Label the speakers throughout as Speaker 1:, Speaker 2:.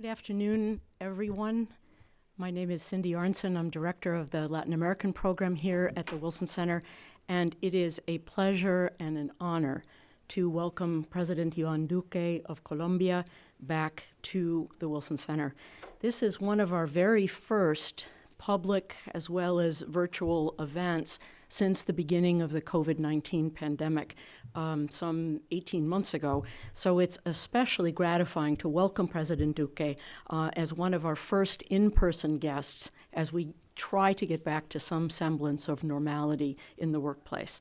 Speaker 1: Good afternoon, everyone. My name is Cindy Arnstein. I'm director of the Latin American program here at the Wilson Center, and it is a pleasure and an honor to welcome President Ivan Duque of Colombia back to the Wilson Center. This is one of our very first public as well as virtual events since the beginning of the COVID-19 pandemic some 18 months ago. So it's especially gratifying to welcome President Duque as one of our first in-person guests as we try to get back to some semblance of normality in the workplace.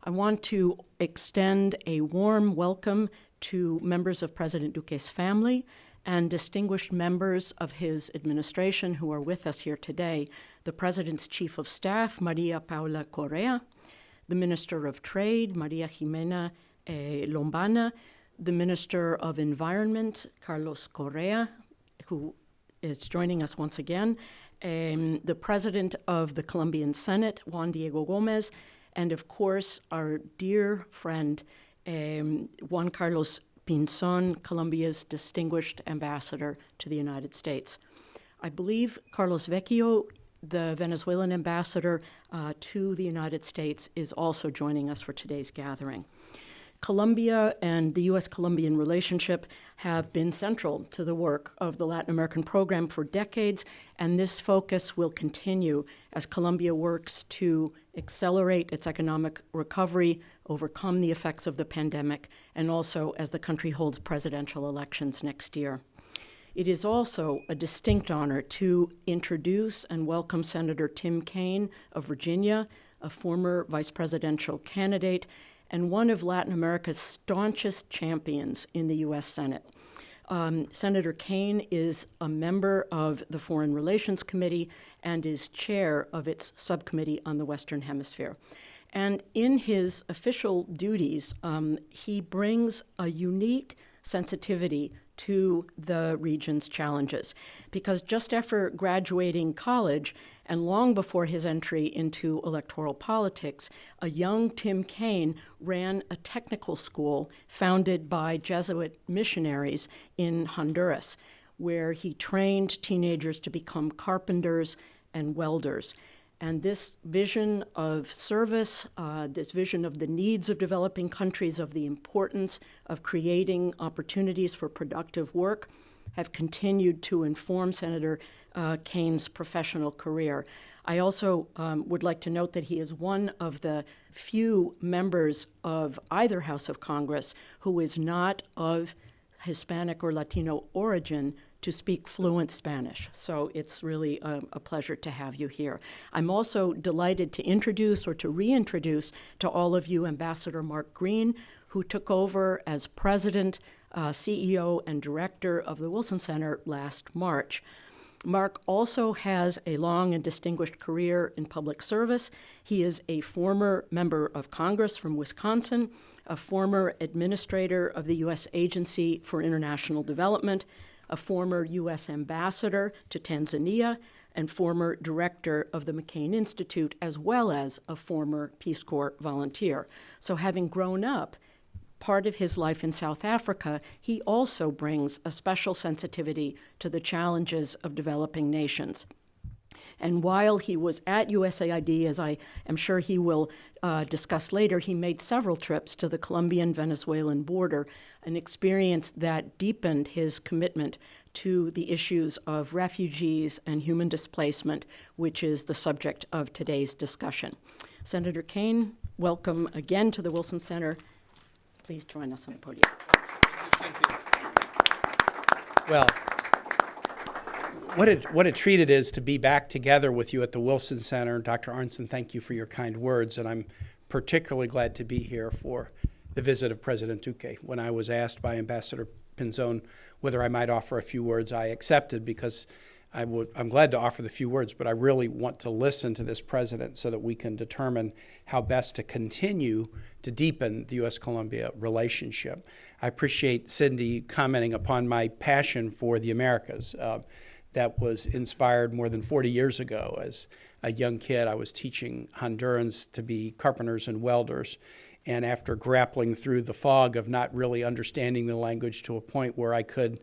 Speaker 1: I want to extend a warm welcome to members of President Duque's family and distinguished members of his administration who are with us here today, the President's Chief of Staff, Maria Paula Correa, the Minister of Trade, Maria Jimena Lombana, the Minister of Environment, Carlos Correa, who is joining us once again, the President of the Colombian Senate, Juan Diego Gomez, and of course, our dear friend, Juan Carlos Pinzon, Colombia's distinguished ambassador to the United States. I believe Carlos Vecchio, the Venezuelan ambassador to the United States, is also joining us for today's gathering. Colombia and the U.S.-Colombian relationship have been central to the work of the Latin American program for decades, and this focus will continue as Colombia works to accelerate its economic recovery, overcome the effects of the pandemic, and also as the country holds presidential elections next year. It is also a distinct honor to introduce and welcome Senator Tim Kaine of Virginia, a former vice presidential candidate, and one of Latin America's staunchest champions in the U.S. Senate. Senator Kaine is a member of the Foreign Relations Committee and is chair of its subcommittee on the Western Hemisphere. And in his official duties, he brings a unique sensitivity to the region's challenges. Because just after graduating college and long before his entry into electoral politics, a young Tim Kaine ran a technical school founded by Jesuit missionaries in Honduras, where he trained teenagers to become carpenters and welders. And this vision of service, this vision of the needs of developing countries, of the importance of creating opportunities for productive work, have continued to inform Senator Kaine's professional career. I also would like to note that he is one of the few members of either House of Congress who is not of Hispanic or Latino origin to speak fluent Spanish. So it's really a pleasure to have you here. I'm also delighted to introduce or to reintroduce to all of you Ambassador Mark Green, who took over as president, CEO, and director of the Wilson Center last March. Mark also has a long and distinguished career in public service. He is a former member of Congress from Wisconsin, a former administrator of the U.S. Agency for International Development, a former U.S. ambassador to Tanzania, and former director of the McCain Institute, as well as a former Peace Corps volunteer. So having grown up part of his life in South Africa, he also brings a special sensitivity to the challenges of developing nations. And while he was at USAID, as I am sure he will discuss later, he made several trips to the Colombian-Venezuelan border, an experience that deepened his commitment to the issues of refugees and human displacement, which is the subject of today's discussion. Senator Kaine, welcome again to the Wilson Center. Please join us on the podium.
Speaker 2: Well, what a treat it is to be back together with you at the Wilson Center. Dr. Arnstein, thank you for your kind words, and I'm particularly glad to be here for the visit of President Duque. When I was asked by Ambassador Pinzon whether I might offer a few words, I accepted because I'm glad to offer the few words, but I really want to listen to this president so that we can determine how best to continue to deepen the U.S.-Colombia relationship. I appreciate Cindy commenting upon my passion for the Americas. That was inspired more than 40 years ago. As a young kid, I was teaching Hondurans to be carpenters and welders. And after grappling through the fog of not really understanding the language to a point where I could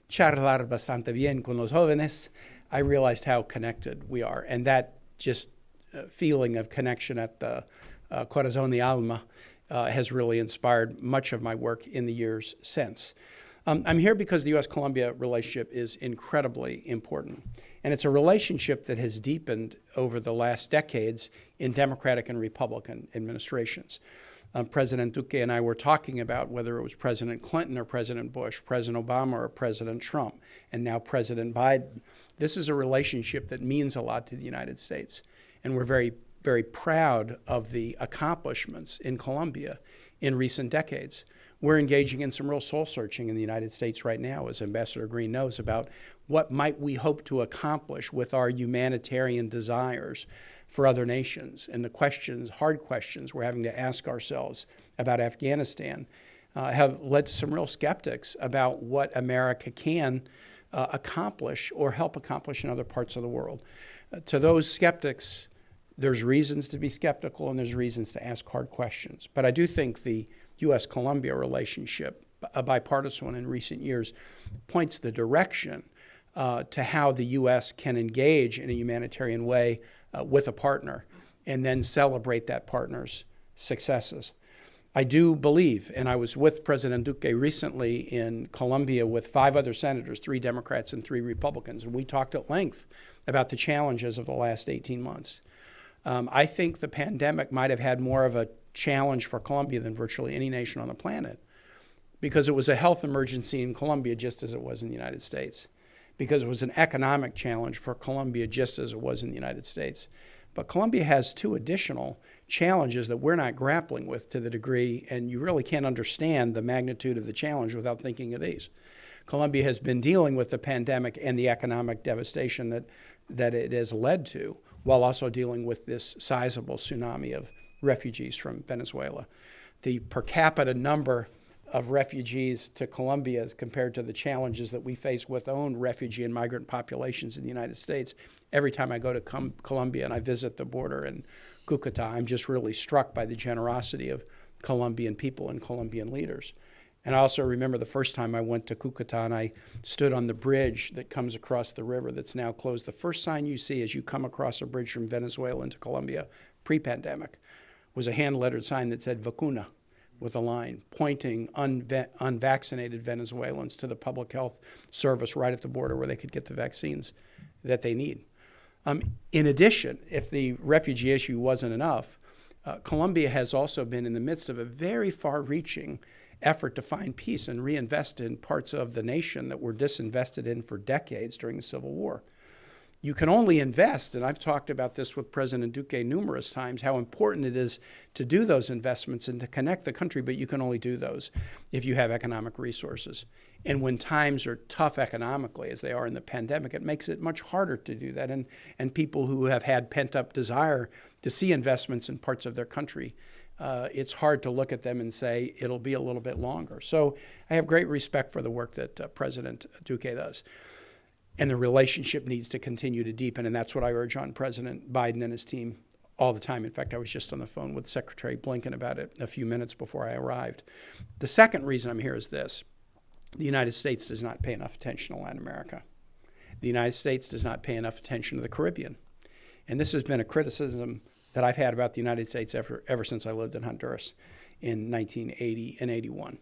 Speaker 2: charlar bastante bien con los jóvenes, I realized how connected we are. And that just feeling of connection at the corazón y alma has really inspired much of my work in the years since. I'm here because the U.S.-Colombia relationship is incredibly important. And it's a relationship that has deepened over the last decades in Democratic and Republican administrations. President Duque and I were talking about whether it was President Clinton or President Bush, President Obama or President Trump, and now President Biden. This is a relationship that means a lot to the United States. And we're very, very proud of the accomplishments in Colombia in recent decades. We're engaging in some real soul searching in the United States right now, as Ambassador Green knows, about what might we hope to accomplish with our humanitarian desires for other nations. And the questions, hard questions we're having to ask ourselves about Afghanistan have led to some real skeptics about what America can accomplish or help accomplish in other parts of the world. To those skeptics, there's reasons to be skeptical and there's reasons to ask hard questions. But I do think the U.S.-Colombia relationship, a bipartisan one in recent years, points the direction to how the U.S. can engage in a humanitarian way with a partner and then celebrate that partner's successes. I do believe, and I was with President Duque recently in Colombia with 5 other senators, 3 Democrats and 3 Republicans, and we talked at length about the challenges of the last 18 months. I think the pandemic might have had more of a challenge for Colombia than virtually any nation on the planet, because it was a health emergency in Colombia just as it was in the United States, because it was an economic challenge for Colombia just as it was in the United States. But Colombia has 2 additional challenges that we're not grappling with to the degree, and you really can't understand the magnitude of the challenge without thinking of these. Colombia has been dealing with the pandemic and the economic devastation that it has led to, while also dealing with this sizable tsunami of refugees from Venezuela. The per capita number of refugees to Colombia as compared to the challenges that we face with own refugee and migrant populations in the United States. Every time I go to Colombia and I visit the border in Cucuta, I'm just really struck by the generosity of Colombian people and Colombian leaders. And I also remember the first time I went to Cucuta and I stood on the bridge that comes across the river that's now closed. The first sign you see as you come across a bridge from Venezuela into Colombia pre-pandemic was a hand-lettered sign that said vacuna, with a line pointing unvaccinated Venezuelans to the public health service right at the border where they could get the vaccines that they need. In addition, if the refugee issue wasn't enough, Colombia has also been in the midst of a very far-reaching effort to find peace and reinvest in parts of the nation that were disinvested in for decades during the Civil War. You can only invest, and I've talked about this with President Duque numerous times, how important it is to do those investments and to connect the country, but you can only do those if you have economic resources. And when times are tough economically, as they are in the pandemic, it makes it much harder to do that. And people who have had pent-up desire to see investments in parts of their country, it's hard to look at them and say it'll be a little bit longer. So I have great respect for the work that President Duque does. And the relationship needs to continue to deepen, and that's what I urge on President Biden and his team all the time. In fact, I was just on the phone with Secretary Blinken about it a few minutes before I arrived. The second reason I'm here is this. The United States does not pay enough attention to Latin America. The United States does not pay enough attention to the Caribbean. And this has been a criticism that I've had about the United States ever since I lived in Honduras in 1980 and 81.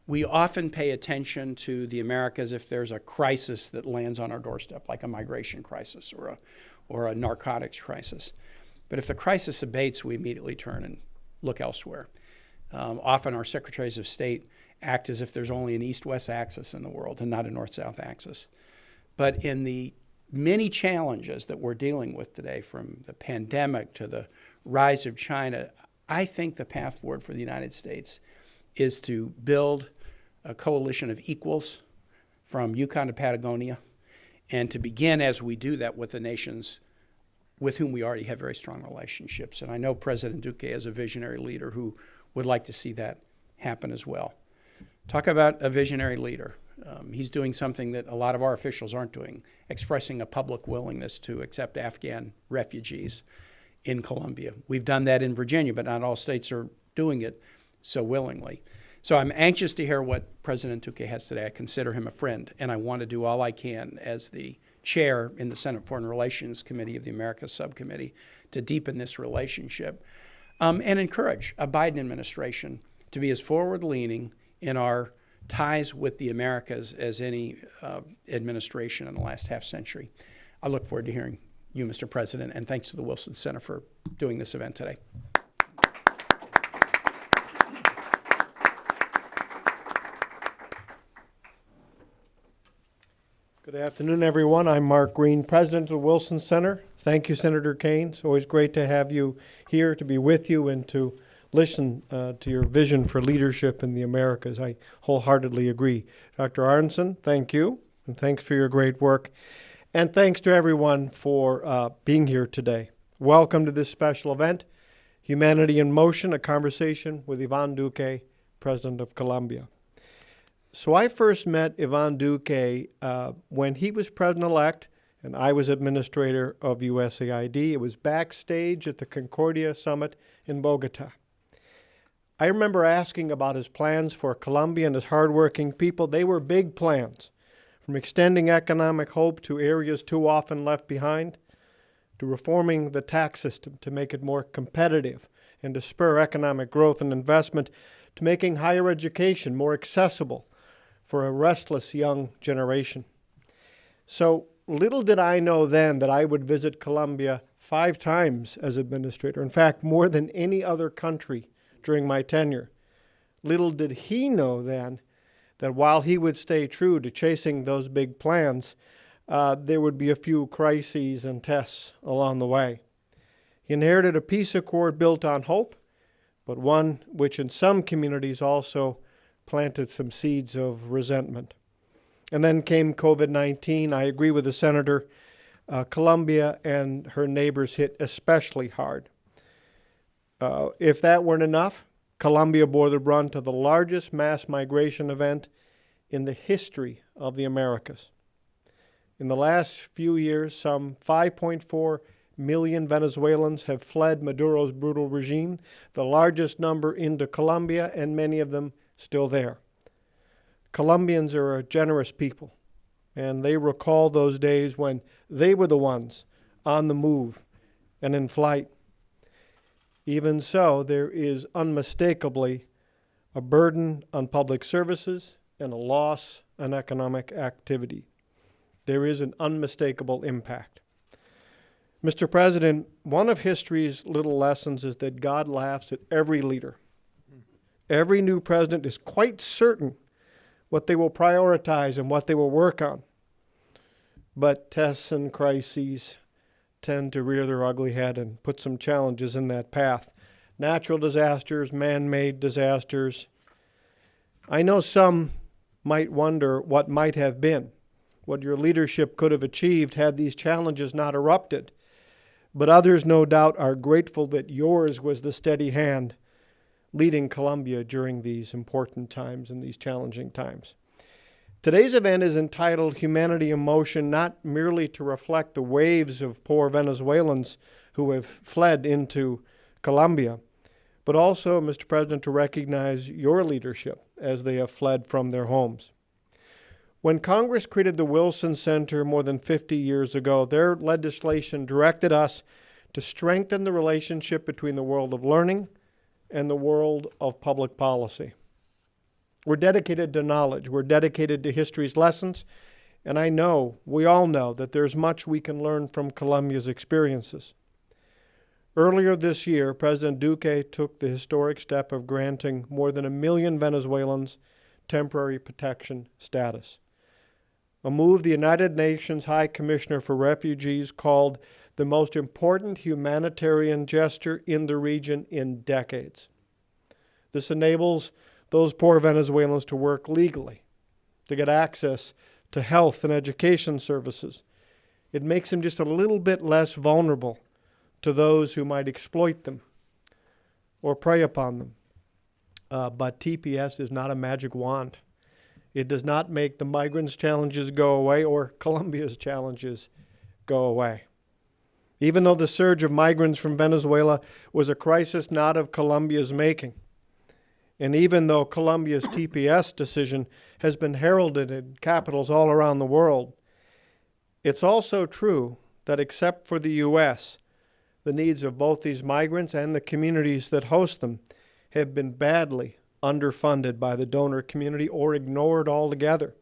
Speaker 2: We often pay attention to the Americas if there's a crisis that lands on our doorstep, like a migration crisis or a narcotics crisis. But if the crisis abates, we immediately turn and look elsewhere. Often our secretaries of state act as if there's only an east-west axis in the world and not a north-south axis. But in the many challenges that we're dealing with today, from the pandemic to the rise of China, I think the path forward for the United States is to build a coalition of equals from Yukon to Patagonia, and to begin as we do that with the nations with whom we already have very strong relationships. And I know President Duque is a visionary leader who would like to see that happen as well. Talk about a visionary leader. He's doing something that a lot of our officials aren't doing, expressing a public willingness to accept Afghan refugees in Colombia. We've done that in Virginia, but not all states are doing it so willingly. So I'm anxious to hear what President Duque has today. I consider him a friend, and I want to do all I can as the chair in the Senate Foreign Relations Committee of the Americas Subcommittee to deepen this relationship and encourage a Biden administration to be as forward-leaning in our ties with the Americas as any administration in the last half century. I look forward to hearing you, Mr. President, and thanks to the Wilson Center for doing this event today.
Speaker 3: Good afternoon, everyone. I'm Mark Green, president of the Wilson Center. Thank you, Senator Kane. It's always great to have you here, to be with you, and to listen to your vision for leadership in the Americas. I wholeheartedly agree. Dr. Arnstein, thank you, and thanks for your great work. And thanks to everyone for being here today. Welcome to this special event, Humanity in Motion, a conversation with Ivan Duque, President of Colombia. So I first met Ivan Duque when he was president-elect and I was administrator of USAID. It was backstage at the Concordia Summit in Bogota. I remember asking about his plans for Colombia and his hardworking people. They were big plans, from extending economic hope to areas too often left behind, to reforming the tax system to make it more competitive and to spur economic growth and investment, to making higher education more accessible for a restless young generation. So little did I know then that I would visit Colombia 5 times as administrator, in fact, more than any other country during my tenure. Little did he know then that while he would stay true to chasing those big plans, there would be a few crises and tests along the way. He inherited a peace accord built on hope, but one which in some communities also planted some seeds of resentment. And then came COVID-19. I agree with the senator. Colombia and her neighbors hit especially hard. If that weren't enough, Colombia bore the brunt of the largest mass migration event in the history of the Americas. In the last few years, some 5.4 million Venezuelans have fled Maduro's brutal regime, the largest number into Colombia, and many of them still there. Colombians are a generous people, and they recall those days when they were the ones on the move and in flight. Even so, there is unmistakably a burden on public services and a loss on economic activity. There is an unmistakable impact. Mr. President, one of history's little lessons is that God laughs at every leader. Every new president is quite certain what they will prioritize and what they will work on. But tests and crises tend to rear their ugly head and put some challenges in that path. Natural disasters, man-made disasters. I know some might wonder what might have been, what your leadership could have achieved had these challenges not erupted. But others, no doubt, are grateful that yours was the steady hand leading Colombia during these important times and these challenging times. Today's event is entitled Humanity in Motion, not merely to reflect the waves of poor Venezuelans who have fled into Colombia, but also, Mr. President, to recognize your leadership as they have fled from their homes. When Congress created the Wilson Center more than 50 years ago, their legislation directed us to strengthen the relationship between the world of learning and the world of public policy. We're dedicated to knowledge. We're dedicated to history's lessons. And I know, we all know, that there's much we can learn from Colombia's experiences. Earlier this year, President Duque took the historic step of granting more than 1 million Venezuelans temporary protection status, a move the United Nations High Commissioner for Refugees called the most important humanitarian gesture in the region in decades. This enables those poor Venezuelans to work legally, to get access to health and education services. It makes them just a little bit less vulnerable to those who might exploit them or prey upon them. But TPS is not a magic wand. It does not make the migrants' challenges go away or Colombia's challenges go away. Even though the surge of migrants from Venezuela was a crisis not of Colombia's making, And even though Colombia's TPS decision has been heralded in capitals all around the world, it's also true that except for the U.S., the needs of both these migrants and the communities that host them have been badly underfunded by the donor community or ignored altogether.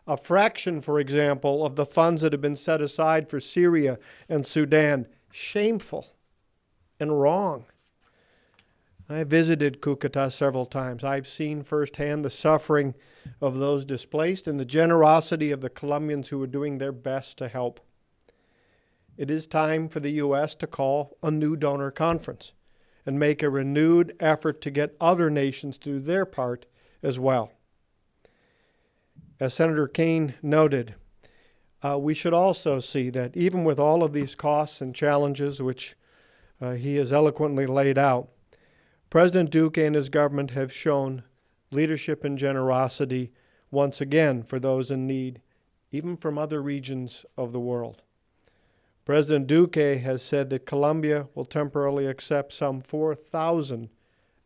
Speaker 3: A fraction, for example, of the funds that have been set aside for Syria and Sudan, shameful and wrong. I visited Cucuta several times. I've seen firsthand the suffering of those displaced and the generosity of the Colombians who are doing their best to help. It is time for the U.S. to call a new donor conference and make a renewed effort to get other nations to do their part as well. As Senator Kaine noted, we should also see that even with all of these costs and challenges which he has eloquently laid out, President Duque and his government have shown leadership and generosity once again for those in need, even from other regions of the world. President Duque has said that Colombia will temporarily accept some 4,000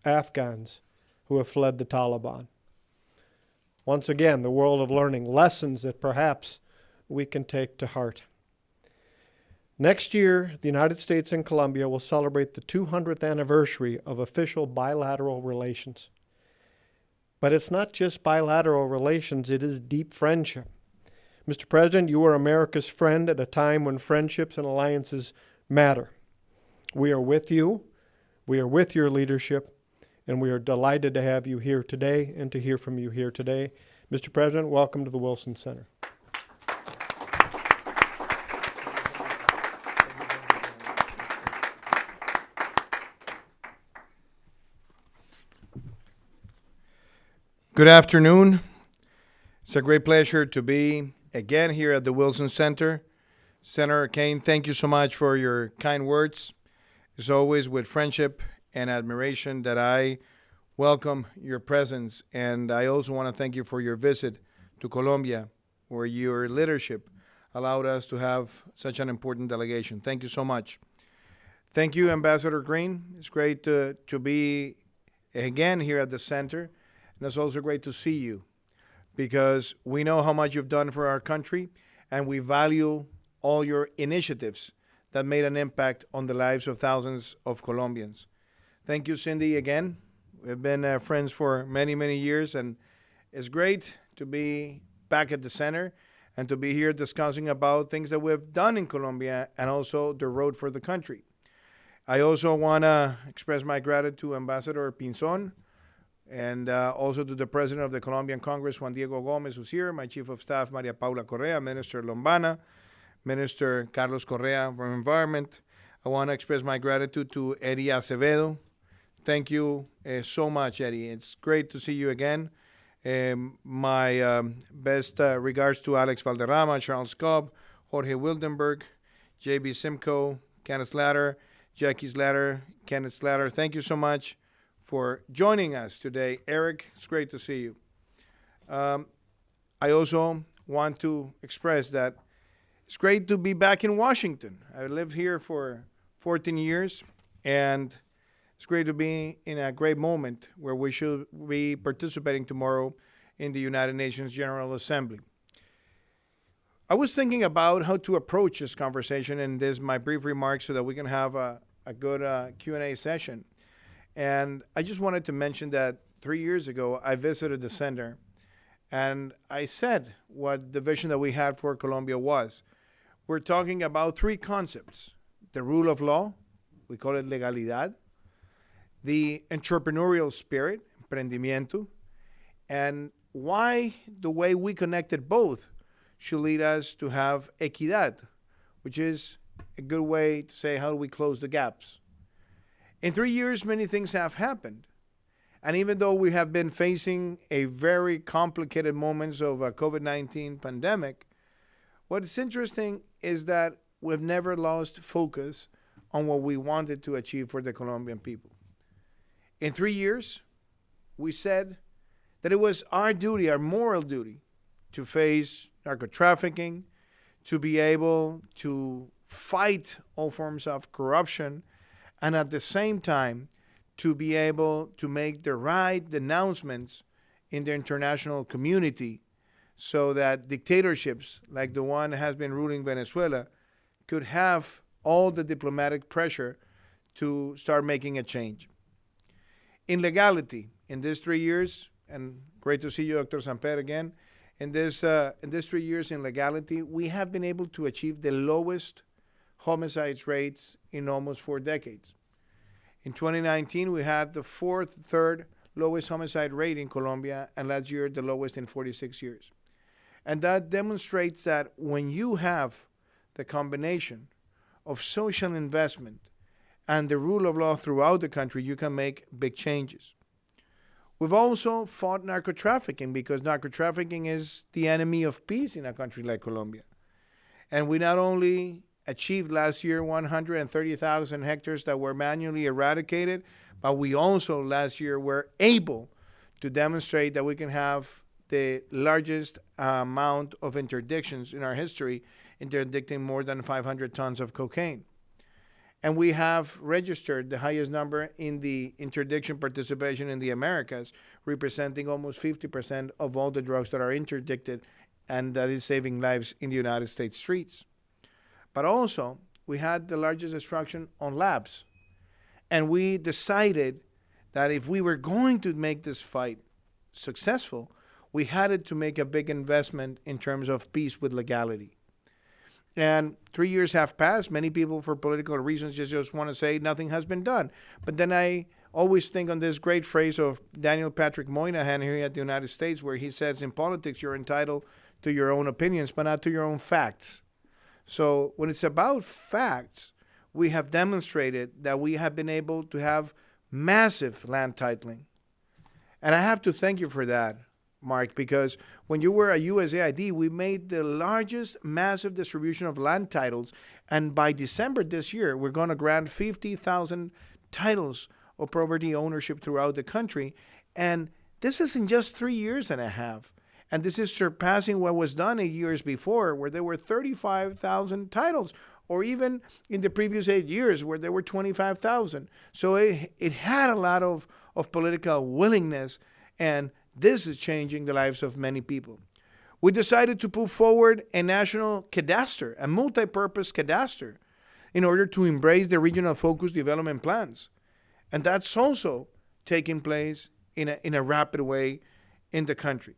Speaker 3: Afghans who have fled the Taliban. Once again, the world of learning lessons that perhaps we can take to heart. Next year, the United States and Colombia will celebrate the 200th anniversary of official bilateral relations. But it's not just bilateral relations, it is deep friendship. Mr. President, you are America's friend at a time when friendships and alliances matter. We are with you, we are with your leadership, and we are delighted to have you here today and to hear from you here today. Mr. President, welcome to the Wilson Center.
Speaker 4: Good afternoon. It's a great pleasure to be again here at the Wilson Center. Senator Kaine, thank you so much for your kind words. It's always with friendship and admiration that I welcome your presence. And I also want to thank you for your visit to Colombia, where your leadership allowed us to have such an important delegation. Thank you so much. Thank you, Ambassador Green. It's great to be again here at the center. And it's also great to see you because we know how much you've done for our country and we value all your initiatives that made an impact on the lives of thousands of Colombians. Thank you, Cindy, again. We've been friends for many, many years, and it's great to be back at the center and to be here discussing about things that we've done in Colombia and also the road for the country. I also want to express my gratitude to Ambassador Pinzon, and also to the President of the Colombian Congress, Juan Diego Gomez, who's here, my Chief of Staff, Maria Paula Correa, Minister Lombana, Minister Carlos Correa from Environment. I want to express my gratitude to Eddie Acevedo. Thank you so much, Eddie. It's great to see you again. My best regards to Alex Valderrama, Charles Cobb, Jorge Wildenberg, J.B. Simcoe, Kenneth Slatter, Jackie Slatter, Kenneth Slatter. Thank you so much for joining us today. Eric, it's great to see you. I also want to express that it's great to be back in Washington. I lived here for 14 years, and it's great to be in a great moment where we should be participating tomorrow in the United Nations General Assembly. I was thinking about how to approach this conversation in my brief remarks so that we can have a good Q&A session. And I just wanted to mention that 3 years ago, I visited the center, and I said what the vision that we had for Colombia was. We're talking about three concepts: the rule of law, we call it legalidad, the entrepreneurial spirit, emprendimiento, and why the way we connected both should lead us to have equidad, which is a good way to say how do we close the gaps. In 3 years, many things have happened. And even though we have been facing a very complicated moments of a COVID-19 pandemic, what's interesting is that we've never lost focus on what we wanted to achieve for the Colombian people. In 3 years, we said that it was our duty, our moral duty, to face narco trafficking, to be able to fight all forms of corruption, and at the same time to be able to make the right denouncements in the international community so that dictatorships like the one that has been ruling Venezuela could have all the diplomatic pressure to start making a change. In legality, in these 3 years, and great to see you, Dr. Samper, again, in these 3 years in legality, we have been able to achieve the lowest homicides rates in almost 4 decades. In 2019, we had the third lowest homicide rate in Colombia, and last year, the lowest in 46 years. And that demonstrates that when you have the combination of social investment and the rule of law throughout the country, you can make big changes. We've also fought narco-trafficking because narco-trafficking is the enemy of peace in a country like Colombia. And we not only achieved last year 130,000 hectares that were manually eradicated, but we also last year were able to demonstrate that we can have the largest amount of interdictions in our history, interdicting more than 500 tons of cocaine. And we have registered the highest number in the interdiction participation in the Americas, representing almost 50% of all the drugs that are interdicted, and that is saving lives in the United States streets. But also, we had the largest destruction on labs. And we decided that if we were going to make this fight successful, we had to make a big investment in terms of peace with legality. And 3 years have passed. Many people, for political reasons, just want to say nothing has been done. But then I always think on this great phrase of Daniel Patrick Moynihan here at the United States, where he says, in politics, you're entitled to your own opinions, but not to your own facts. So when it's about facts, we have demonstrated that we have been able to have massive land titling. And I have to thank you for that, Mark, because when you were a USAID, we made the largest massive distribution of land titles. And by December this year, we're going to grant 50,000 titles of property ownership throughout the country. And this is in just 3 years and a half. And this is surpassing what was done 8 years before, where there were 35,000 titles, or even in the previous 8 years, where there were 25,000. So it had a lot of political willingness, and this is changing the lives of many people. We decided to put forward a national cadastre, a multi-purpose cadastre, in order to embrace the regional focused development plans. And that's also taking place in a rapid way in the country.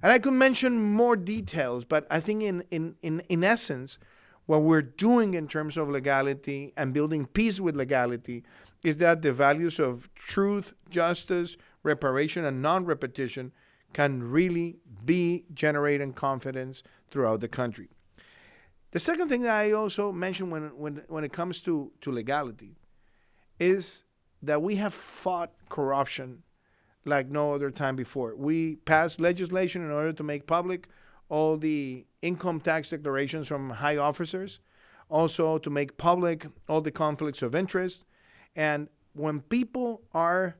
Speaker 4: And I could mention more details, but I think in essence, what we're doing in terms of legality and building peace with legality is that the values of truth, justice, reparation, and non-repetition can really be generating confidence throughout the country. The second thing that I also mentioned when it comes to legality is that we have fought corruption like no other time before. We passed legislation in order to make public all the income tax declarations from high officers, also to make public all the conflicts of interest. And when people are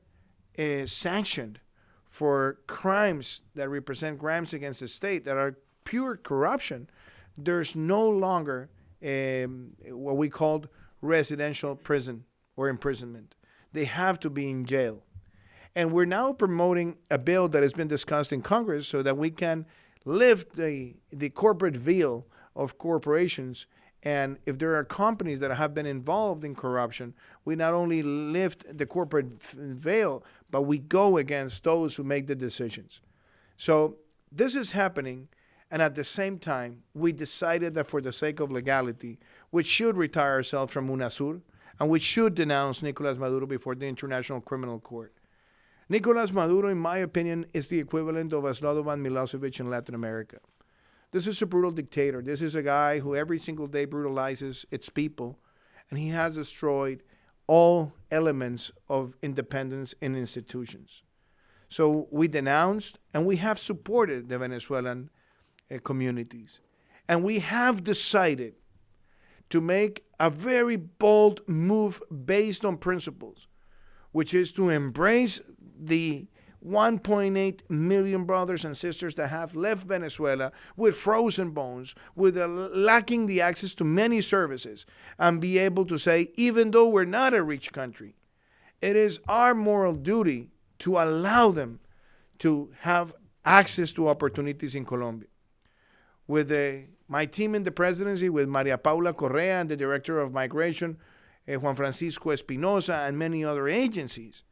Speaker 4: sanctioned for crimes that represent crimes against the state that are pure corruption, there's no longer what we called residential prison or imprisonment. They have to be in jail. And we're now promoting a bill that has been discussed in Congress so that we can lift the corporate veil of corporations. And if there are companies that have been involved in corruption, we not only lift the corporate veil, but we go against those who make the decisions. So this is happening. And at the same time, we decided that for the sake of legality, we should retire ourselves from UNASUR, and we should denounce Nicolas Maduro before the International Criminal Court. Nicolas Maduro, in my opinion, is the equivalent of a Slobodan Milosevic in Latin America. This is a brutal dictator. This is a guy who every single day brutalizes its people, and he has destroyed all elements of independence in institutions. So we denounced, and we have supported the Venezuelan communities. And we have decided to make a very bold move based on principles, which is to embrace the 1.8 million brothers and sisters that have left Venezuela with frozen bones, with lacking the access to many services, and be able to say, even though we're not a rich country, it is our moral duty to allow them to have access to opportunities in Colombia. With my team in the presidency, with Maria Paula Correa and the director of migration, Juan Francisco Espinosa, and many other agencies,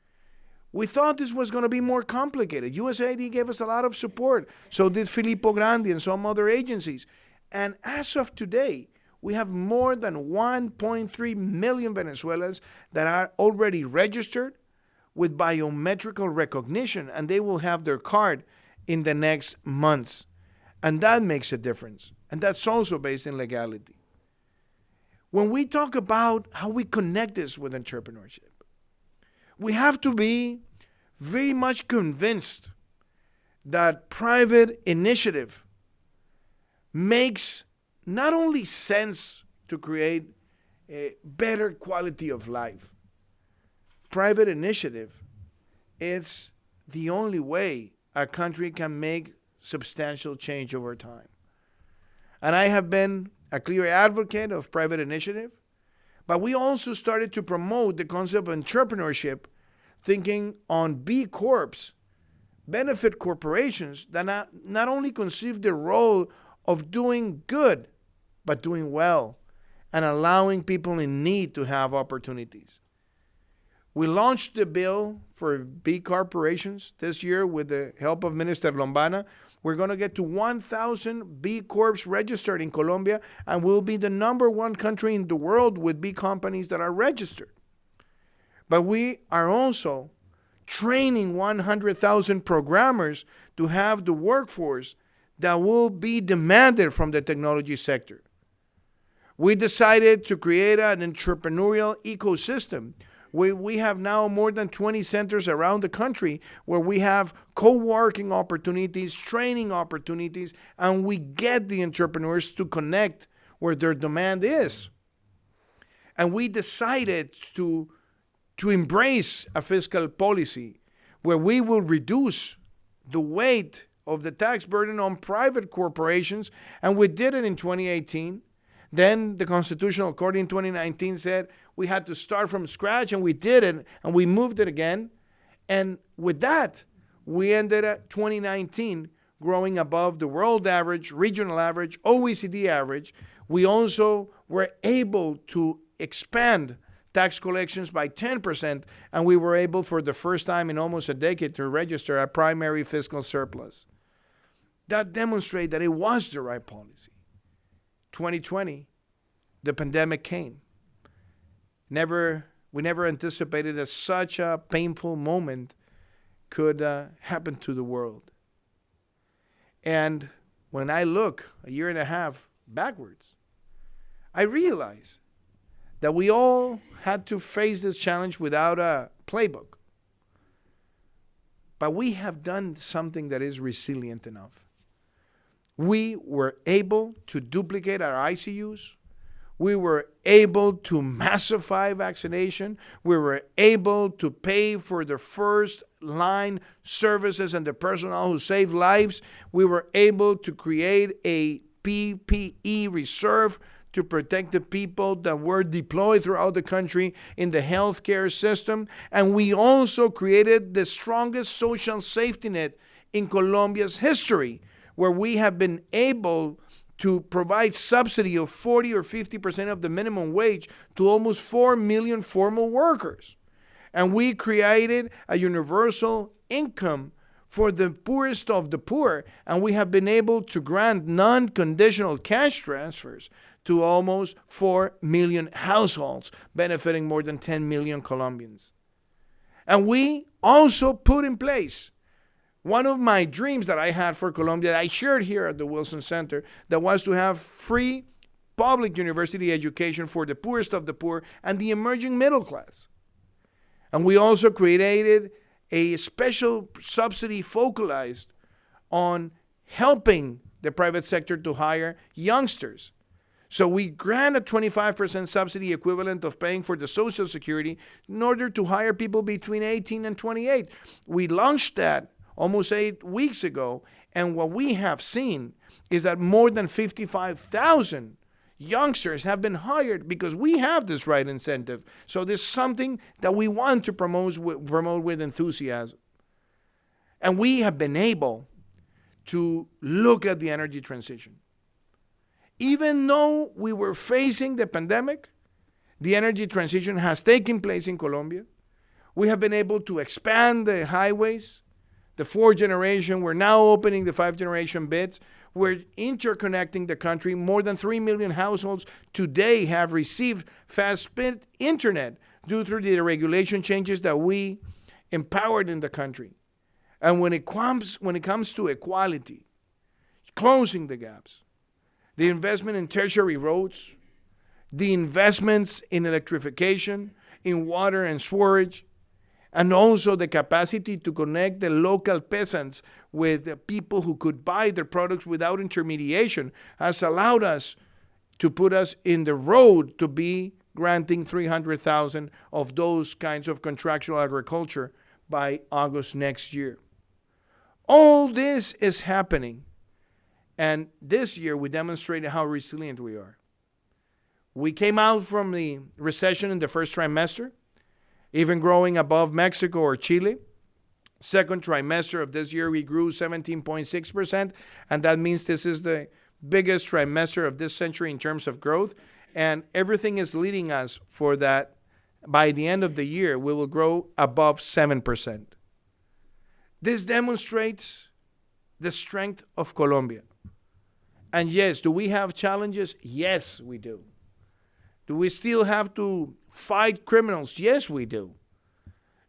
Speaker 4: we thought this was going to be more complicated. USAID gave us a lot of support. So did Filippo Grandi and some other agencies. And as of today, we have more than 1.3 million Venezuelans that are already registered with biometrical recognition, and they will have their card in the next months. And that makes a difference. And that's also based in legality. When we talk about how we connect this with entrepreneurship, we have to be very much convinced that private initiative makes not only sense to create a better quality of life. Private initiative is the only way a country can make substantial change over time. And I have been a clear advocate of private initiative, but we also started to promote the concept of entrepreneurship, thinking on B Corps, benefit corporations that not only conceive the role of doing good, but doing well and allowing people in need to have opportunities. We launched the bill for B corporations this year with the help of Minister Lombana. We're going to get to 1,000 B Corps registered in Colombia, and we'll be the #1 country in the world with B companies that are registered. But we are also training 100,000 programmers to have the workforce that will be demanded from the technology sector. We decided to create an entrepreneurial ecosystem. We have now more than 20 centers around the country where we have co-working opportunities, training opportunities, and we get the entrepreneurs to connect where their demand is. And we decided to embrace a fiscal policy where we will reduce the weight of the tax burden on private corporations, and we did it in 2018. Then the Constitutional Court in 2019 said we had to start from scratch, and we did it, and we moved it again. And with that, we ended at 2019 growing above the world average, regional average, OECD average. We also were able to expand tax collections by 10%, and we were able for the first time in almost a decade to register a primary fiscal surplus. That demonstrated that it was the right policy. 2020, the pandemic came. We never anticipated that such a painful moment could happen to the world. And when I look a year and a half backwards, I realize that we all had to face this challenge without a playbook. But we have done something that is resilient enough. We were able to duplicate our ICUs. We were able to massify vaccination. We were able to pay for the first line services and the personnel who save lives. We were able to create a PPE reserve to protect the people that were deployed throughout the country in the healthcare system. And we also created the strongest social safety net in Colombia's history, where we have been able to provide subsidy of 40 or 50% of the minimum wage to almost 4 million formal workers. And we created a universal income for the poorest of the poor, and we have been able to grant non-conditional cash transfers to almost 4 million households, benefiting more than 10 million Colombians. And we also put in place one of my dreams that I had for Colombia, that I shared here at the Wilson Center, that was to have free public university education for the poorest of the poor and the emerging middle class. And we also created a special subsidy focalized on helping the private sector to hire youngsters. So we grant a 25% subsidy equivalent of paying for the Social Security in order to hire people between 18 and 28. We launched that almost 8 weeks ago, and what we have seen is that more than 55,000 youngsters have been hired because we have this right incentive. So there's something that we want to promote with enthusiasm. And we have been able to look at the energy transition. Even though we were facing the pandemic, the energy transition has taken place in Colombia. We have been able to expand the highways, the 4th generation. We're now opening the 5th generation bits. We're interconnecting the country. More than 3 million households today have received fast-speed internet due to the regulation changes that we empowered in the country. And when it comes to equality, closing the gaps, the investment in tertiary roads, the investments in electrification, in water and storage, and also the capacity to connect the local peasants with the people who could buy their products without intermediation has allowed us to put us in the road to be granting 300,000 of those kinds of contractual agriculture by August next year. All this is happening, and this year we demonstrated how resilient we are. We came out from the recession in the first trimester, even growing above Mexico or Chile. Second trimester of this year, we grew 17.6%, and that means this is the biggest trimester of this century in terms of growth, and everything is leading us for that. By the end of the year, we will grow above 7%. This demonstrates the strength of Colombia. And yes, do we have challenges? Yes, we do. Do we still have to fight criminals? Yes, we do.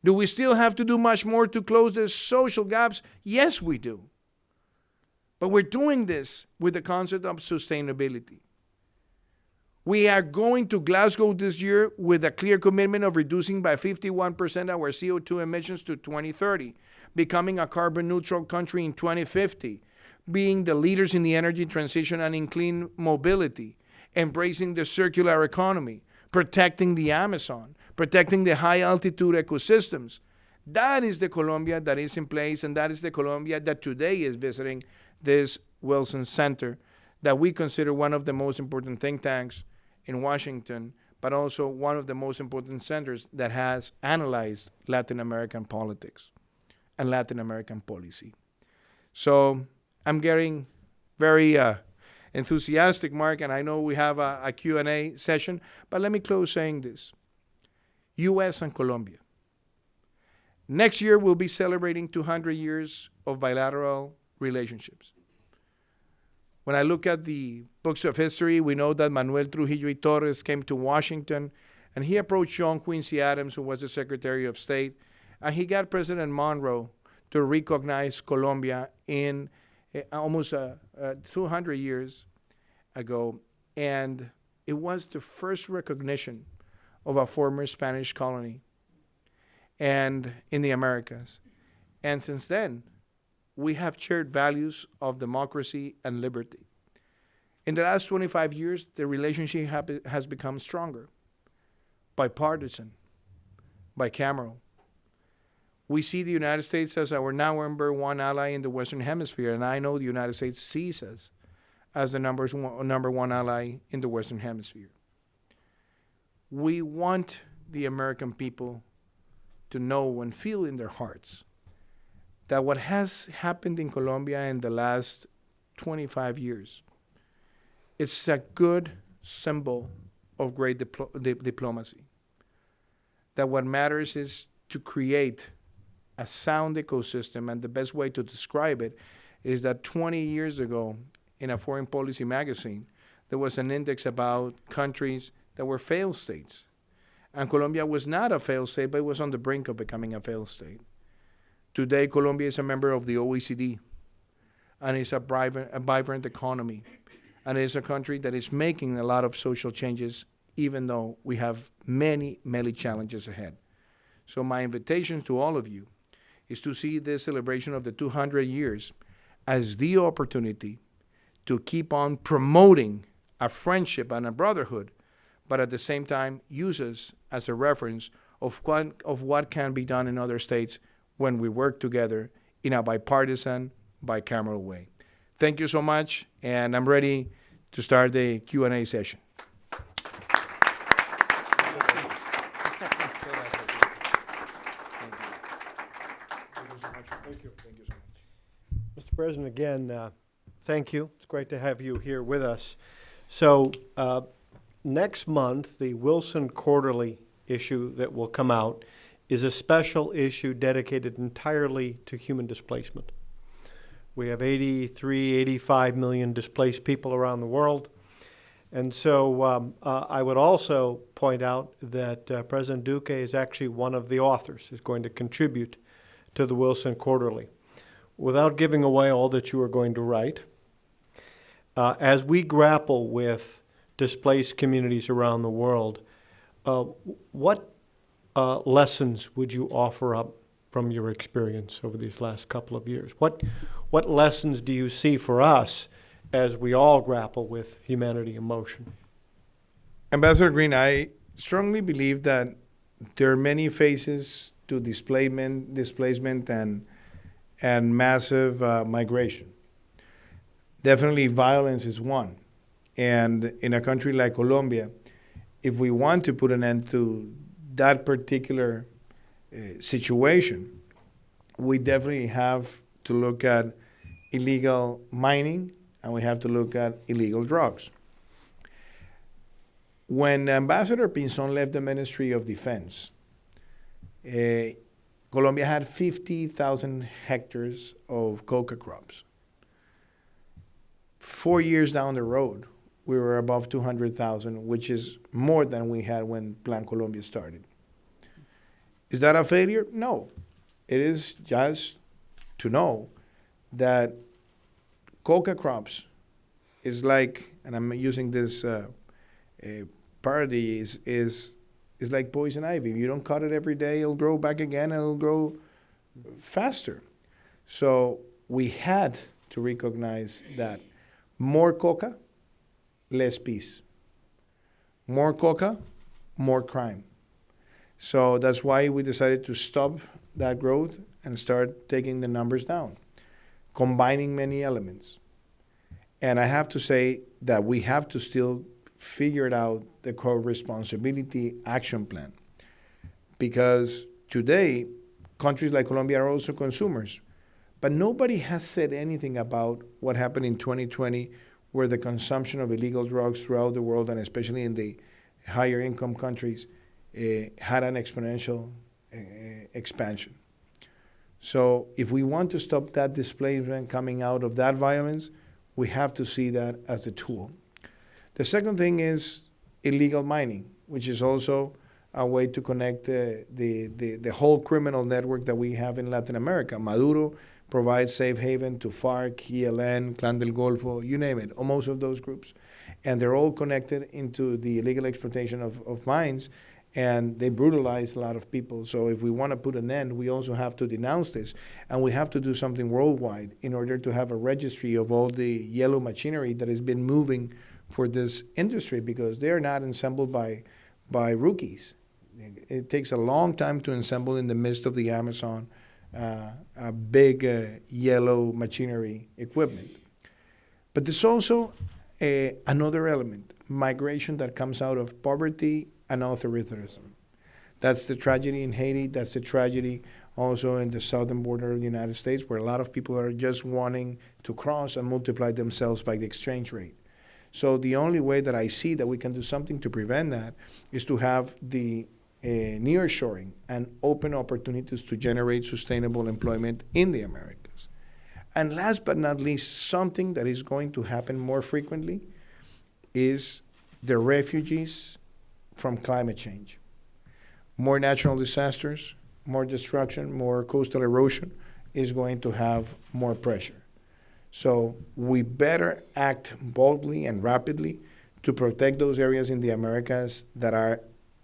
Speaker 4: Do we still have to do much more to close the social gaps? Yes, we do. But we're doing this with the concept of sustainability. We are going to Glasgow this year with a clear commitment of reducing by 51% our CO2 emissions to 2030, becoming a carbon neutral country in 2050, being the leaders in the energy transition and in clean mobility, embracing the circular economy, protecting the Amazon, protecting the high altitude ecosystems. That is the Colombia that is in place, and that is the Colombia that today is visiting this Wilson Center that we consider one of the most important think tanks in Washington, but also one of the most important centers that has analyzed Latin American politics and Latin American policy. So I'm getting very enthusiastic, Mark, and I know we have a Q&A session, but let me close saying this. U.S. and Colombia. Next year, we'll be celebrating 200 years of bilateral relationships. When I look at the books of history, we know that Manuel Trujillo y Torres came to Washington, and he approached John Quincy Adams, who was the Secretary of State, and he got President Monroe to recognize Colombia in almost 200 years ago. And it was the first recognition of a former Spanish colony and in the Americas. And since then, we have shared values of democracy and liberty. In the last 25 years, the relationship has become stronger, bipartisan, bicameral. We see the United States as our number one ally in the Western Hemisphere, and I know the United States sees us as the number one ally in the Western Hemisphere. We want the American people to know and feel in their hearts that what has happened in Colombia in the last 25 years, it's a good symbol of great diplomacy. That what matters is to create a sound ecosystem, and the best way to describe it is that 20 years ago in a foreign policy magazine, there was an index about countries that were failed states. And Colombia was not a failed state, but it was on the brink of becoming a failed state. Today, Colombia is a member of the OECD, and it's a vibrant economy. And it is a country that is making a lot of social changes, even though we have many, many challenges ahead. So my invitation to all of you is to see this celebration of the 200 years as the opportunity to keep on promoting a friendship and a brotherhood, but at the same time use us as a reference of what can be done in other states when we work together in a bipartisan, bicameral way. Thank you so much, and I'm ready to start the Q&A session.
Speaker 3: Mr. President, again, thank you. It's great to have you here with us. So next month, the Wilson Quarterly issue that will come out is a special issue dedicated entirely to human displacement. We have 83, 85 million displaced people around the world. And so I would also point out that President Duque is actually one of the authors, is going to contribute to the Wilson Quarterly. Without giving away all that you are going to write, as we grapple with displaced communities around the world, what lessons would you offer up from your experience over these last couple of years? What lessons do you see for us as we all grapple with humanity in motion?
Speaker 4: Ambassador Green, I strongly believe that there are many phases to displacement and massive migration. Definitely violence is one. And in a country like Colombia, if we want to put an end to that particular situation, we definitely have to look at illegal mining and we have to look at illegal drugs. When Ambassador Pinzón left the Ministry of Defense, Colombia had 50,000 hectares of coca crops. 4 years down the road, we were above 200,000, which is more than we had when Plan Colombia started. Is that a failure? No. It is just to know that coca crops is like, and I'm using this parody, is like poison ivy. If you don't cut it every day, it'll grow back again and it'll grow faster. So we had to recognize that more coca, less peace. More coca, more crime. So that's why we decided to stop that growth and start taking the numbers down, combining many elements. And I have to say that we have to still figure out the co-responsibility action plan. Because today, countries like Colombia are also consumers. But nobody has said anything about what happened in 2020, where the consumption of illegal drugs throughout the world, and especially in the higher income countries, had an exponential expansion. So if we want to stop that displacement coming out of that violence, we have to see that as the tool. The second thing is illegal mining, which is also a way to connect the whole criminal network that we have in Latin America. Maduro provides safe haven to FARC, ELN, Clan del Golfo, you name it, or most of those groups. And they're all connected into the illegal exploitation of mines, and they brutalize a lot of people. So if we want to put an end, we also have to denounce this, and we have to do something worldwide in order to have a registry of all the yellow machinery that has been moving for this industry, because they are not assembled by rookies. It takes a long time to assemble in the midst of the Amazon a big yellow machinery equipment. But there's also another element, migration that comes out of poverty and authoritarianism. That's the tragedy in Haiti. That's the tragedy also in the southern border of the United States, where a lot of people are just wanting to cross and multiply themselves by the exchange rate. So the only way that I see that we can do something to prevent that is to have the nearshoring and open opportunities to generate sustainable employment in the Americas. And last but not least, something that is going to happen more frequently is the refugees from climate change. More natural disasters, more destruction, more coastal erosion is going to have more pressure. So we better act boldly and rapidly to protect those areas in the Americas that are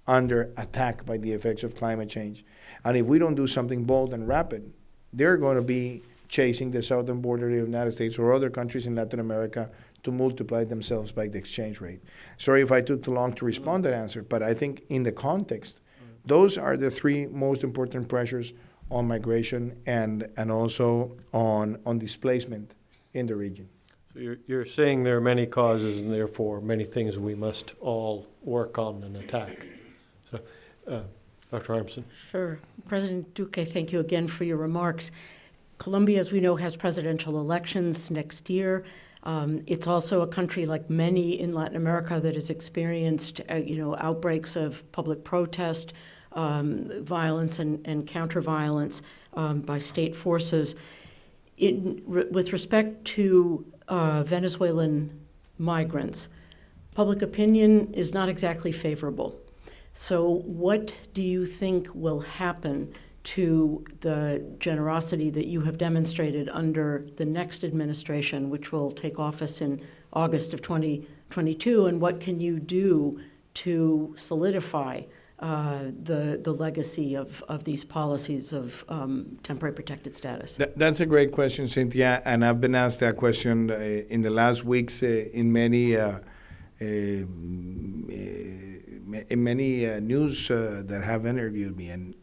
Speaker 4: under attack by the effects of climate change. And if we don't do something bold and rapid, they're going to be chasing the southern border of the United States or other countries in Latin America to multiply themselves by the exchange rate. Sorry if I took too long to respond to that answer, but I think in the context, those are the three most important pressures on migration and also on displacement in the region.
Speaker 3: You're saying there are many causes and therefore many things we must all work on and attack. So, Dr. Arnstein.
Speaker 1: Sure. President Duque, thank you again for your remarks. Colombia, as we know, has presidential elections next year. It's also a country, like many in Latin America, that has experienced, outbreaks of public protest, violence and counter-violence by state forces. With respect to Venezuelan migrants, public opinion is not exactly favorable. So what do you think will happen to the generosity that you have demonstrated under the next administration, which will take office in August of 2022, and what can you do to solidify the legacy of these policies of temporary protected status?
Speaker 4: That's a great question, Cynthia, and I've been asked that question in the last weeks in many news that have interviewed me. And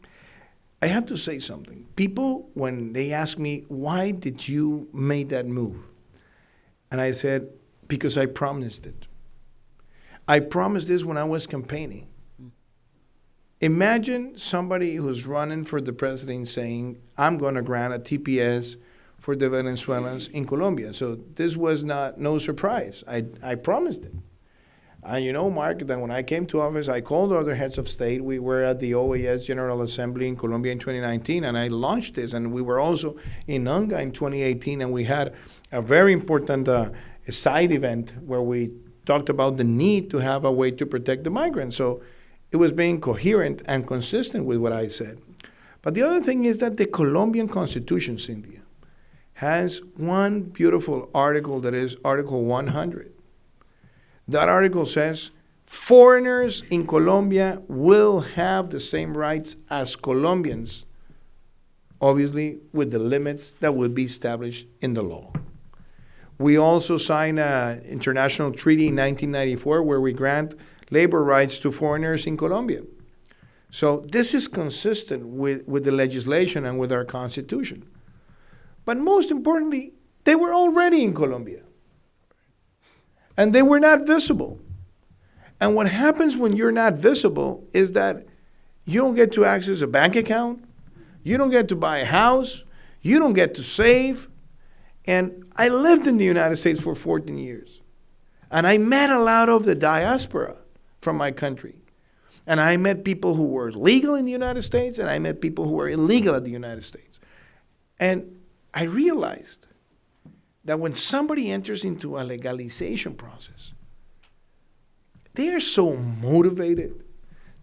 Speaker 4: I have to say something. People, when they ask me, why did you make that move? And I said, because I promised it. I promised this when I was campaigning. Imagine somebody who's running for the president saying, I'm going to grant a TPS for the Venezuelans in Colombia. So this was no surprise. I promised it. And you know, Mark, that when I came to office, I called other heads of state. We were at the OAS General Assembly in Colombia in 2019, and I launched this. And we were also in UNGA in 2018, and we had a very important side event where we talked about the need to have a way to protect the migrants. So it was being coherent and consistent with what I said. But the other thing is that the Colombian Constitution, Cynthia, has one beautiful article that is Article 100. That article says foreigners in Colombia will have the same rights as Colombians, obviously with the limits that will be established in the law. We also signed an international treaty in 1994 where we grant labor rights to foreigners in Colombia. So this is consistent with the legislation and with our constitution. But most importantly, they were already in Colombia. And they were not visible. And what happens when you're not visible is that you don't get to access a bank account, you don't get to buy a house, you don't get to save. And I lived in the United States for 14 years. And I met a lot of the diaspora from my country. And I met people who were legal in the United States, and I met people who were illegal in the United States. And I realized that when somebody enters into a legalization process, they are so motivated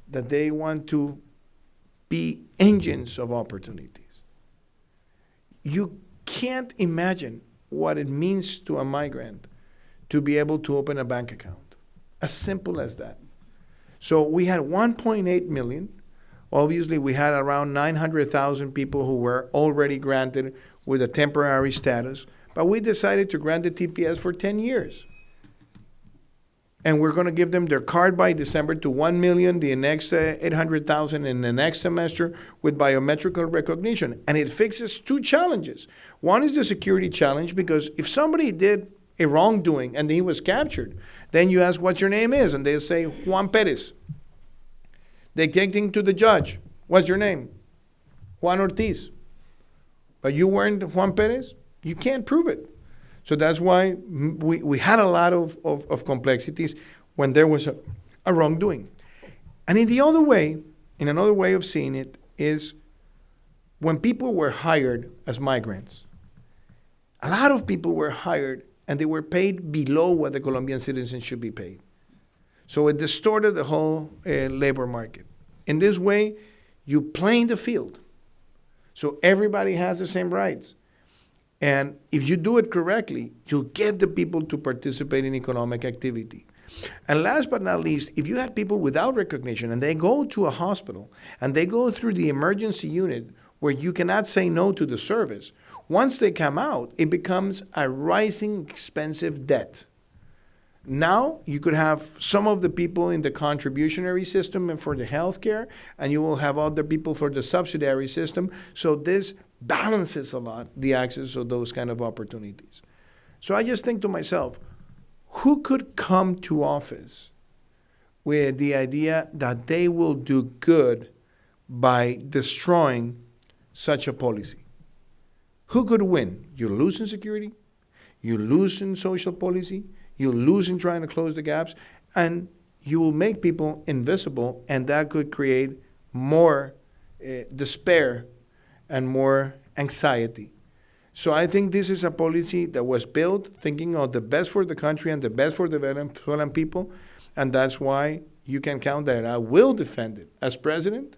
Speaker 4: that they want to be engines of opportunities. You can't imagine what it means to a migrant to be able to open a bank account. As simple as that. So we had 1.8 million. Obviously, we had around 900,000 people who were already granted with a temporary status. But we decided to grant the TPS for 10 years. And we're going to give them their card by December to 1 million, the next 800,000 in the next semester with biometrical recognition. And it fixes two challenges. One is the security challenge, because if somebody did a wrongdoing and he was captured, then you ask what your name is, and they'll say Juan Perez. They take him to the judge. What's your name? Juan Ortiz. But you weren't Juan Perez? You can't prove it. So that's why we had a lot of complexities when there was a wrongdoing. And in another way of seeing it is when people were hired as migrants, a lot of people were hired and they were paid below what the Colombian citizens should be paid. So it distorted the whole labor market. In this way, you plane the field. So everybody has the same rights. And if you do it correctly, you'll get the people to participate in economic activity. And last but not least, if you had people without recognition and they go to a hospital and they go through the emergency unit where you cannot say no to the service, once they come out, it becomes a rising expensive debt. Now you could have some of the people in the contributionary system and for the healthcare, and you will have other people for the subsidiary system. So this balances a lot the access of those kind of opportunities. So I just think to myself, who could come to office with the idea that they will do good by destroying such a policy? Who could win? You lose in security, you lose in social policy, you lose in trying to close the gaps, and you will make people invisible, and that could create more despair and more anxiety. So I think this is a policy that was built thinking of the best for the country and the best for the Venezuelan people, and that's why you can count that I will defend it as president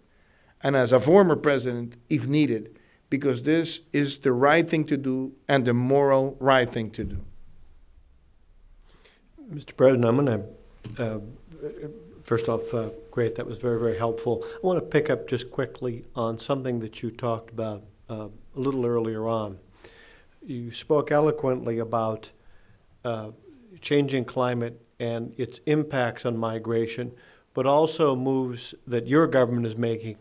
Speaker 4: and as a former president if needed, because this is the right thing to do and the moral right thing to do.
Speaker 3: Mr. President, I'm going to, first off, great, that was very, very helpful. I want to pick up just quickly on something that you talked about a little earlier on. You spoke eloquently about changing climate and its impacts on migration, but also moves that your government is making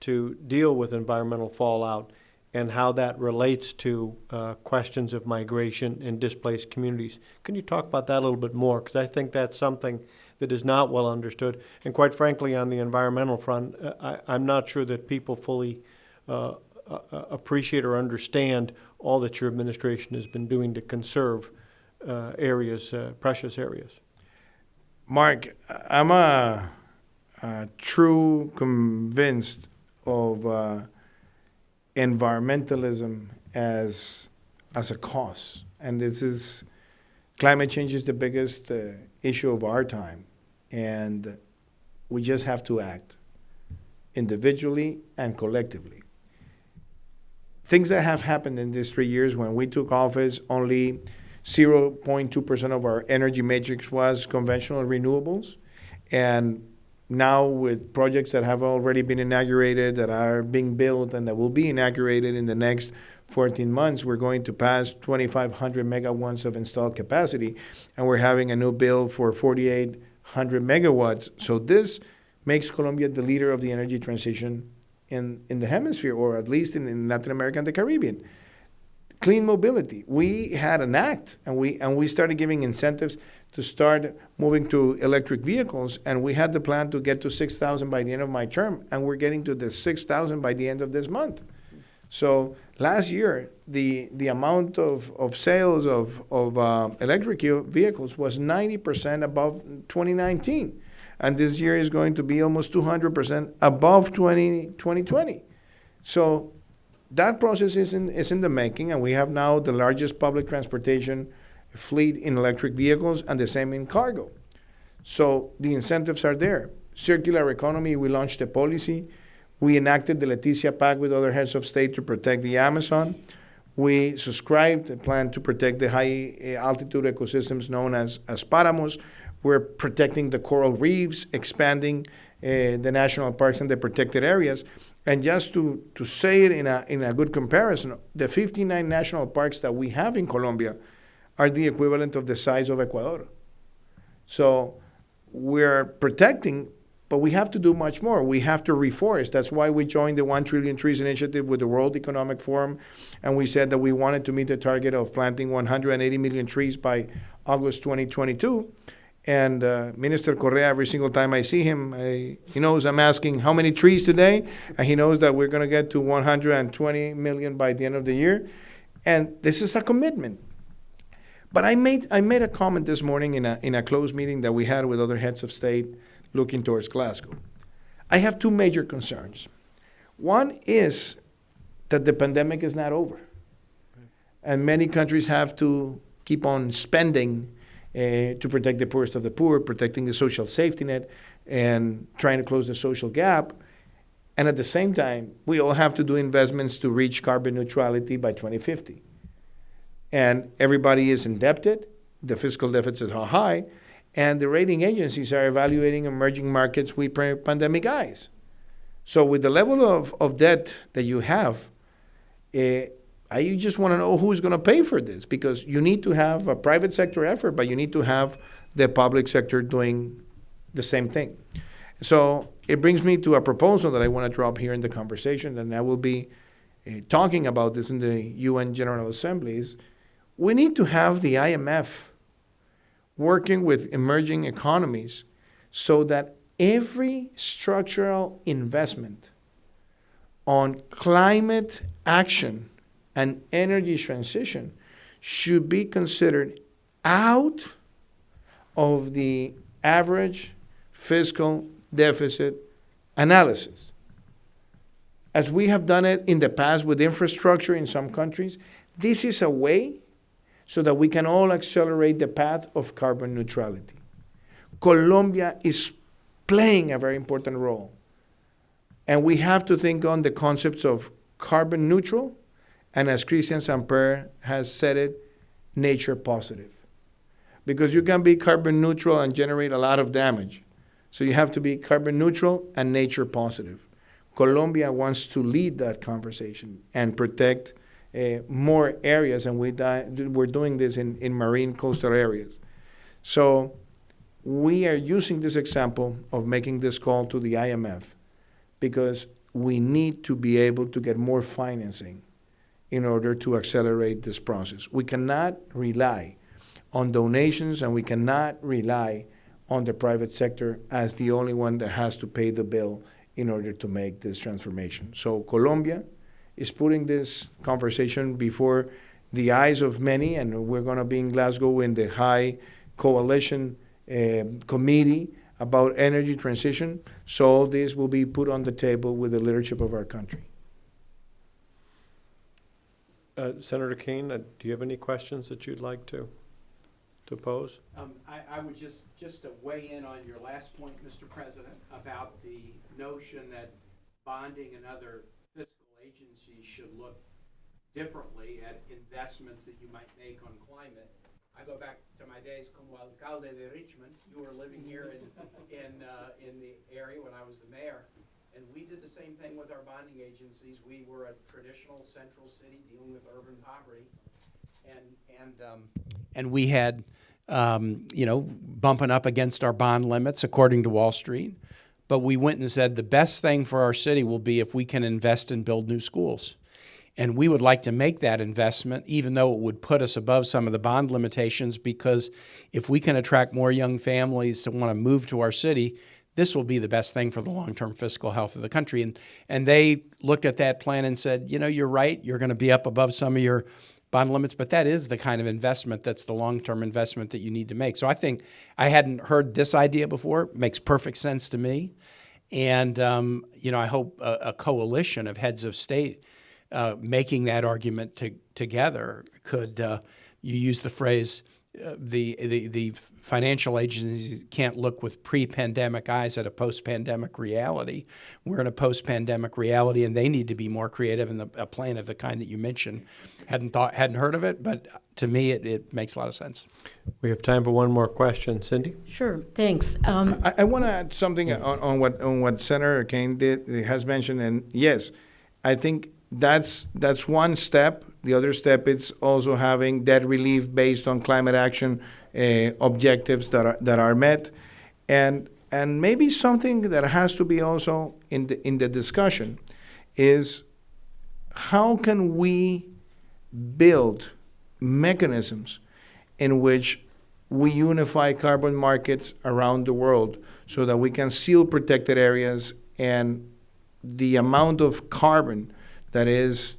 Speaker 3: to deal with environmental fallout and how that relates to questions of migration and displaced communities. Can you talk about that a little bit more? Because I think that's something that is not well understood. And quite frankly, on the environmental front, I'm not sure that people fully appreciate or understand all that your administration has been doing to conserve areas, precious areas.
Speaker 4: Mark, I'm a true convinced of environmentalism as a cause. And this is, climate change is the biggest issue of our time. And we just have to act individually and collectively. Things that have happened in these 3 years: when we took office, only 0.2% of our energy matrix was conventional renewables. And now with projects that have already been inaugurated, that are being built, and that will be inaugurated in the next 14 months, we're going to pass 2,500 megawatts of installed capacity, and we're having a new bill for 4,800 megawatts. So this makes Colombia the leader of the energy transition in the hemisphere, or at least in Latin America and the Caribbean. Clean mobility. We had an act, and we started giving incentives to start moving to electric vehicles, and we had the plan to get to 6,000 by the end of my term, and we're getting to the 6,000 by the end of this month. So last year, the amount of sales of electric vehicles was 90% above 2019. And this year is going to be almost 200% above 2020. So that process is in the making, and we have now the largest public transportation fleet in electric vehicles, and the same in cargo. So the incentives are there. Circular economy, we launched a policy. We enacted the Leticia Pact with other heads of state to protect the Amazon. We subscribed a plan to protect the high altitude ecosystems known as páramos. We're protecting the coral reefs, expanding the national parks and the protected areas. And just to say it in a good comparison, the 59 national parks that we have in Colombia are the equivalent of the size of Ecuador. So we're protecting, but we have to do much more. We have to reforest. That's why we joined the 1 Trillion Trees Initiative with the World Economic Forum, and we said that we wanted to meet the target of planting 180 million trees by August 2022. And Minister Correa, every single time I see him, he knows I'm asking how many trees today, and he knows that we're going to get to 120 million by the end of the year. And this is a commitment. But I made a comment this morning in a closed meeting that we had with other heads of state looking towards Glasgow. I have two major concerns. One is that the pandemic is not over. And many countries have to keep on spending to protect the poorest of the poor, protecting the social safety net, and trying to close the social gap. And at the same time, we all have to do investments to reach carbon neutrality by 2050. And everybody is indebted, the fiscal deficits are high, and the rating agencies are evaluating emerging markets with pandemic eyes. So with the level of debt that you have, I just want to know who's going to pay for this, because you need to have a private sector effort, but you need to have the public sector doing the same thing. So it brings me to a proposal that I want to drop here in the conversation, and I will be talking about this in the UN General Assemblies. we need to have the IMF working with emerging economies so that every structural investment on climate action and energy transition should be considered out of the average fiscal deficit analysis. As we have done it in the past with infrastructure in some countries, this is a way so that we can all accelerate the path of carbon neutrality. Colombia is playing a very important role. And we have to think on the concepts of carbon neutral, and as Christian Samper has said it, nature positive. Because you can be carbon neutral and generate a lot of damage. So you have to be carbon neutral and nature positive. Colombia wants to lead that conversation and protect more areas, and we're doing this in marine coastal areas. So we are using this example of making this call to the IMF because we need to be able to get more financing in order to accelerate this process. We cannot rely on donations, and we cannot rely on the private sector as the only one that has to pay the bill in order to make this transformation. So Colombia is putting this conversation before the eyes of many, and we're going to be in Glasgow in the High Coalition Committee about energy transition. So all this will be put on the table with the leadership of our country.
Speaker 3: Senator Kane, do you have any questions that you'd like to pose?
Speaker 2: I would just to weigh in on your last point, Mr. President, about the notion that bonding and other fiscal agencies should look differently at investments that you might make on climate. I go back to my days como alcalde de Richmond. You were living here in the area when I was the mayor, and we did the same thing with our bonding agencies. We were a traditional central city dealing with urban poverty, and we had bumping up against our bond limits according to Wall Street. But we went and said the best thing for our city will be if we can invest and build new schools. And we would like to make that investment, even though it would put us above some of the bond limitations, because if we can attract more young families to want to move to our city, this will be the best thing for the long-term fiscal health of the country. And they looked at that plan and said, you're right, you're going to be up above some of your bond limits, but that is the kind of investment that's the long-term investment that you need to make. So I think I hadn't heard this idea before. It makes perfect sense to me. And, I hope a coalition of heads of state making that argument together could, you use the phrase, the financial agencies can't look with pre-pandemic eyes at a post-pandemic reality. We're in a post-pandemic reality, and they need to be more creative in a plan of the kind that you mentioned. Hadn't heard of it, but to me, it makes a lot of sense.
Speaker 3: We have time for one more question. Cindy?
Speaker 1: Sure, thanks.
Speaker 4: I want to add something on what Senator Kane has mentioned, and yes, I think that's one step. The other step is also having debt relief based on climate action objectives that are met, and maybe something that has to be also in the discussion is how can we build mechanisms in which we unify carbon markets around the world so that we can seal protected areas, and the amount of carbon that is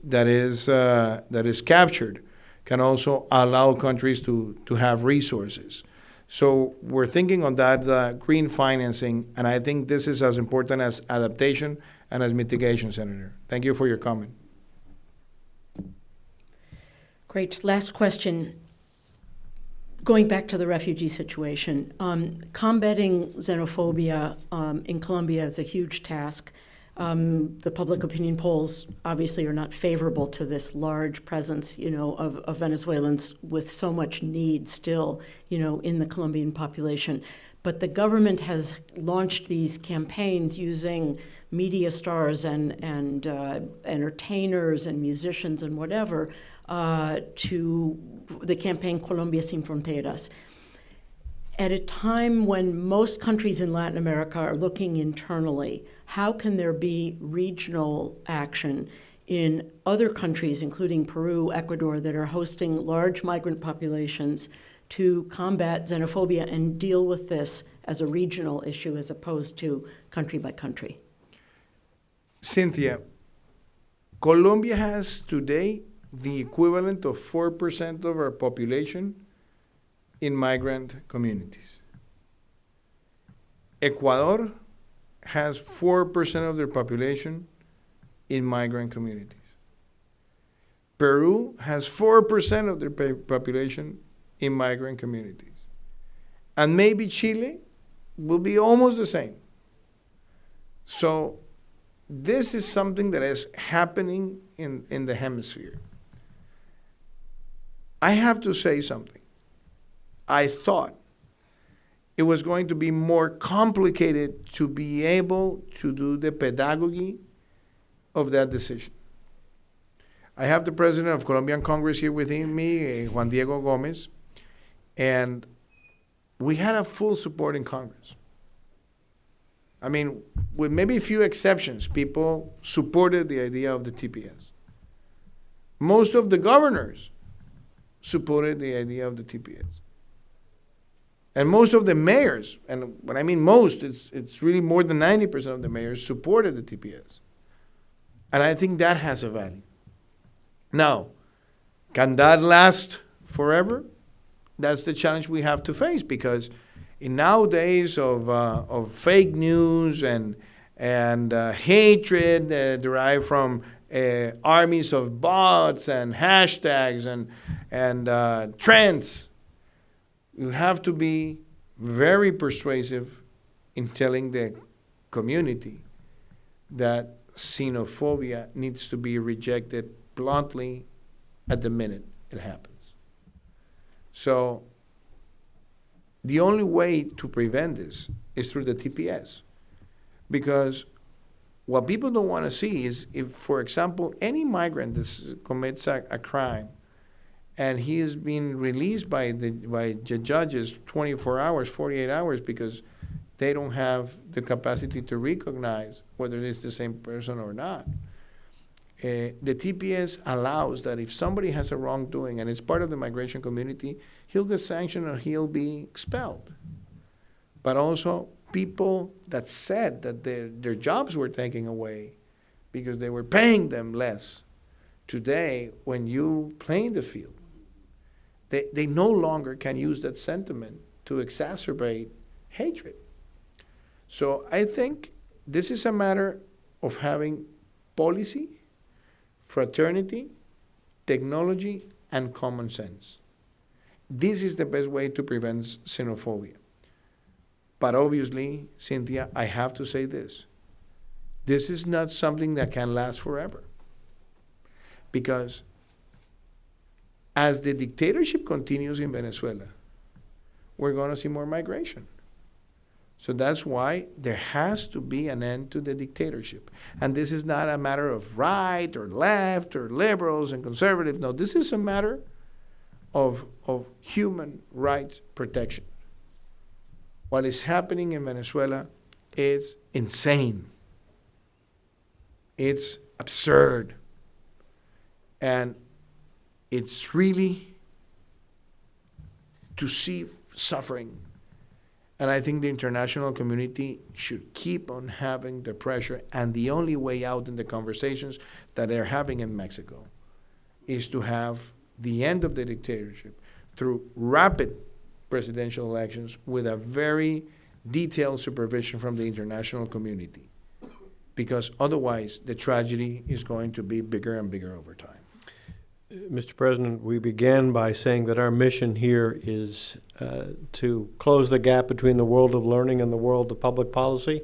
Speaker 4: captured can also allow countries to have resources. So we're thinking on that green financing, and I think this is as important as adaptation and as mitigation, Senator. Thank you for your comment.
Speaker 1: Great. Last question. Going back to the refugee situation, combating xenophobia in Colombia is a huge task. The public opinion polls obviously are not favorable to this large presence, of Venezuelans with so much need still, in the Colombian population. But the government has launched these campaigns using media stars and entertainers and musicians and whatever to the campaign Colombia Sin Fronteras. At a time when most countries in Latin America are looking internally, how can there be regional action in other countries, including Peru, Ecuador, that are hosting large migrant populations to combat xenophobia and deal with this as a regional issue as opposed to country by country?
Speaker 4: Cynthia, Colombia has today the equivalent of 4% of our population in migrant communities. Ecuador has 4% of their population in migrant communities. Peru has 4% of their population in migrant communities. And maybe Chile will be almost the same. So this is something that is happening in the hemisphere. I have to say something. I thought it was going to be more complicated to be able to do the pedagogy of that decision. I have the president of Colombian Congress here with me, Juan Diego Gomez, and we had a full support in Congress. I mean, with maybe a few exceptions, people supported the idea of the TPS. Most of the governors supported the idea of the TPS. And most of the mayors, and when I mean most, it's really more than 90% of the mayors supported the TPS. And I think that has a value. Now, can that last forever? That's the challenge we have to face, because in nowadays of fake news and hatred derived from armies of bots and hashtags and trends, you have to be very persuasive in telling the community that xenophobia needs to be rejected bluntly at the minute it happens. So the only way to prevent this is through the TPS. Because what people don't want to see is if, for example, any migrant commits a crime and he is being released by the judges 24 hours, 48 hours, because they don't have the capacity to recognize whether it's the same person or not. The TPS allows that if somebody has a wrongdoing and it's part of the migration community, he'll get sanctioned or he'll be expelled. But also people that said that their jobs were taken away because they were paying them less. Today, when you play in the field, they no longer can use that sentiment to exacerbate hatred. So I think this is a matter of having policy, fraternity, technology, and common sense. This is the best way to prevent xenophobia. But obviously, Cynthia, I have to say this. This is not something that can last forever. Because as the dictatorship continues in Venezuela, we're going to see more migration. So that's why there has to be an end to the dictatorship. And this is not a matter of right or left or liberals and conservatives. No, this is a matter of human rights protection. What is happening in Venezuela is insane. It's absurd. And it's really to see suffering. And I think the international community should keep on having the pressure. And the only way out in the conversations that they're having in Mexico is to have the end of the dictatorship through rapid presidential elections with a very detailed supervision from the international community. Because otherwise, the tragedy is going to be bigger and bigger over time.
Speaker 3: Mr. President, we began by saying that our mission here is to close the gap between the world of learning and the world of public policy.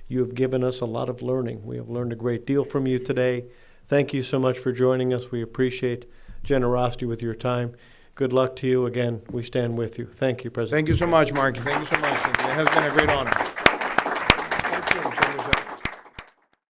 Speaker 3: You have given us a lot of learning. We have learned a great deal from you today. Thank you so much for joining us. We appreciate generosity with your time. Good luck to you. Again, we stand with you. Thank you, President.
Speaker 4: Thank you so much, Mark. Thank you so much. It has been a great honor.